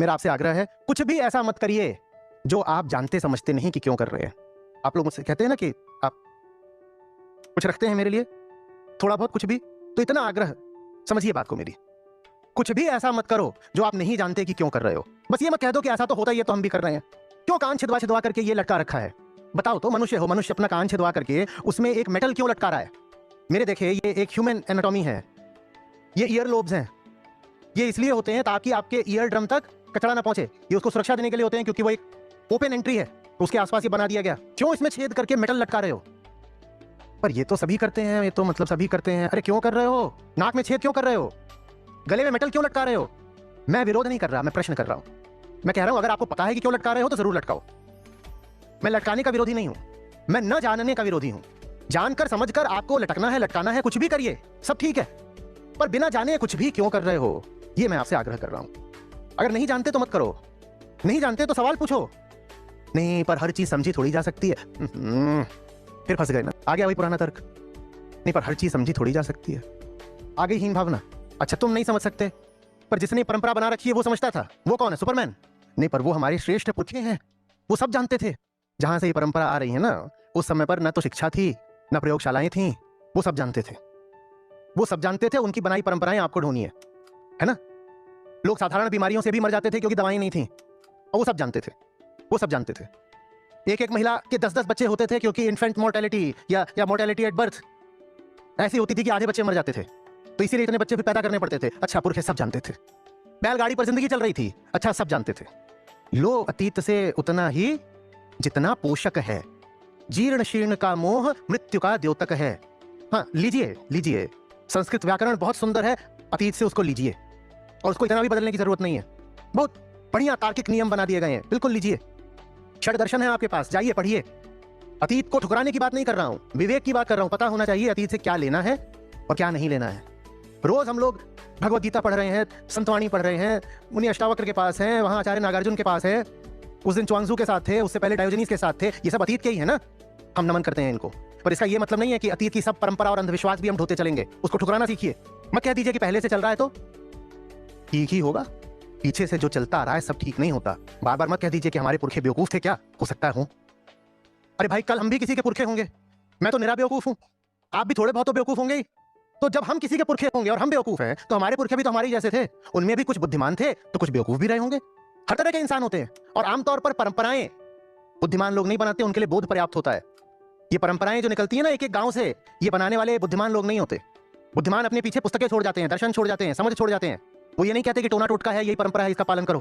मेरा आपसे आग्रह है, कुछ भी ऐसा मत करिए जो आप जानते समझते नहीं कि क्यों कर रहे हैं। आप लोग मुझसे कहते हैं ना कि आप कुछ रखते हैं मेरे लिए, थोड़ा बहुत कुछ भी, तो इतना आग्रह, समझिए बात को मेरी। कुछ भी ऐसा मत करो जो आप नहीं जानते कि क्यों कर रहे हो। बस ये मत कह दो कि ऐसा तो होता ही है तो हम भी कर रहे हैं। क्यों कान छिदवा छिदवा करके ये लटका रखा है? बताओ तो, मनुष्य हो, मनुष्य अपना कान छिदवा करके उसमें एक मेटल क्यों लटका रहा है? मेरे देखिए, ये एक ह्यूमन एनाटॉमी है, ये ईयर लोब्स हैं। ये इसलिए होते हैं ताकि आपके ईयर ड्रम तक कचरा ना पहुंचे। ये उसको सुरक्षा देने के लिए होते हैं, क्योंकि वो एक ओपन एंट्री है, तो उसके आसपास ये बना दिया गया। क्यों इसमें छेद करके मेटल लटका रहे हो? पर ये तो सभी करते हैं, ये तो मतलब सभी करते हैं। अरे क्यों कर रहे हो? नाक में छेद क्यों कर रहे हो? गले में मेटल क्यों लटका रहे हो? मैं विरोध नहीं कर रहा, मैं प्रश्न कर रहा हूं। मैं कह रहा हूं अगर आपको पता है कि क्यों लटका रहे हो तो जरूर लटकाओ। मैं लटकाने का विरोधी नहीं हूं, मैं न जानने का विरोधी हूं। जानकर समझकर आपको लटकना है, लटकाना है, कुछ भी करिए, सब ठीक है, पर बिना जाने कुछ भी क्यों कर रहे हो, ये मैं आपसे आग्रह कर रहा हूं। अगर नहीं जानते तो मत करो, नहीं जानते तो सवाल पूछो। नहीं पर हर चीज समझी थोड़ी जा सकती है। फिर फंस गए ना, आ गया वही पुराना तर्क। नहीं पर हर चीज समझी थोड़ी जा सकती है, आ गई हीन भावना। अच्छा तुम नहीं समझ सकते, पर जिसने परंपरा बना रखी है वो समझता था। वो कौन है? सुपरमैन? नहीं, पर वो हमारे श्रेष्ठ पुरखे हैं, वो सब जानते थे। जहां से ये परंपरा आ रही है ना, उस समय पर न तो शिक्षा थी, न प्रयोगशालाएं थी, वो सब जानते थे। वो सब जानते थे, उनकी बनाई परंपराएं आपको ढूंढनी है ना। लोग साधारण बीमारियों से भी मर जाते थे क्योंकि दवाएं नहीं थी, और वो सब जानते थे, वो सब जानते थे। एक एक महिला के 10-10 बच्चे होते थे क्योंकि इन्फेंट मोर्टेलिटी या मोर्टेलिटी एट बर्थ ऐसी होती थी कि आधे बच्चे मर जाते थे, तो इसीलिए इतने बच्चे भी पैदा करने पड़ते थे। अच्छा, पुरखे सब जानते थे। बैलगाड़ी पर जिंदगी चल रही थी, अच्छा सब जानते थे। लो अतीत से उतना ही जितना पोषक है, जीर्ण शीर्ण का मोह मृत्यु का द्योतक है। हाँ लीजिए लीजिए, संस्कृत व्याकरण बहुत सुंदर है, अतीत से उसको लीजिए, और उसको इतना भी बदलने की जरूरत नहीं है। बहुत बढ़िया तार्किक नियम बना दिए गए हैं, बिल्कुल लीजिए। षड दर्शन है आपके पास, जाइए पढ़िए। अतीत को ठुकराने की बात नहीं कर रहा हूं, विवेक की बात कर रहा हूं। पता होना चाहिए अतीत से क्या लेना है और क्या नहीं लेना है। रोज हम लोग भगवद गीता पढ़ रहे हैं, संतवाणी पढ़ रहे हैं, मुनि अष्टावक्र के पास हैं, वहां आचार्य नागार्जुन के पास है, उस दिन च्वांगजू के साथ थे, उससे पहले डायोजनीस के साथ थे। ये सब अतीत के ही है ना, हम नमन करते हैं इनको। पर इसका ये मतलब नहीं है कि अतीत की सब परंपरा और अंधविश्वास भी हम ढोते चलेंगे। उसको ठुकराना सीखिए, मत कह दीजिए कि पहले से चल रहा है तो ठीक ही होगा। पीछे से जो चलता आ रहा है सब ठीक नहीं होता। बार बार मत कह दीजिए कि हमारे पुरखे बेवकूफ थे, क्या हो सकता है हो। अरे भाई, कल हम भी किसी के पुरखे होंगे, मैं तो निरा बेवकूफ हूं, आप भी थोड़े बहुत तो बेवकूफ होंगे ही। तो जब हम किसी के पुरखे होंगे और हम बेवकूफ हैं, तो हमारे पुरखे भी तो हमारे जैसे थे, उनमें भी कुछ बुद्धिमान थे तो कुछ बेवकूफ भी रहे होंगे। हर तरह के इंसान होते हैं, और आमतौर पर परंपराएं बुद्धिमान लोग नहीं बनाते, उनके लिए बोध पर्याप्त होता है। ये परंपराएं जो निकलती है ना एक एक गांव से, ये बनाने वाले बुद्धिमान लोग नहीं होते। बुद्धिमान अपने पीछे पुस्तकें छोड़ जाते हैं, दर्शन छोड़ जाते हैं, समझ छोड़ जाते हैं। वो ये नहीं कहते कि टोना टोटका है, यही परंपरा है, इसका पालन करो।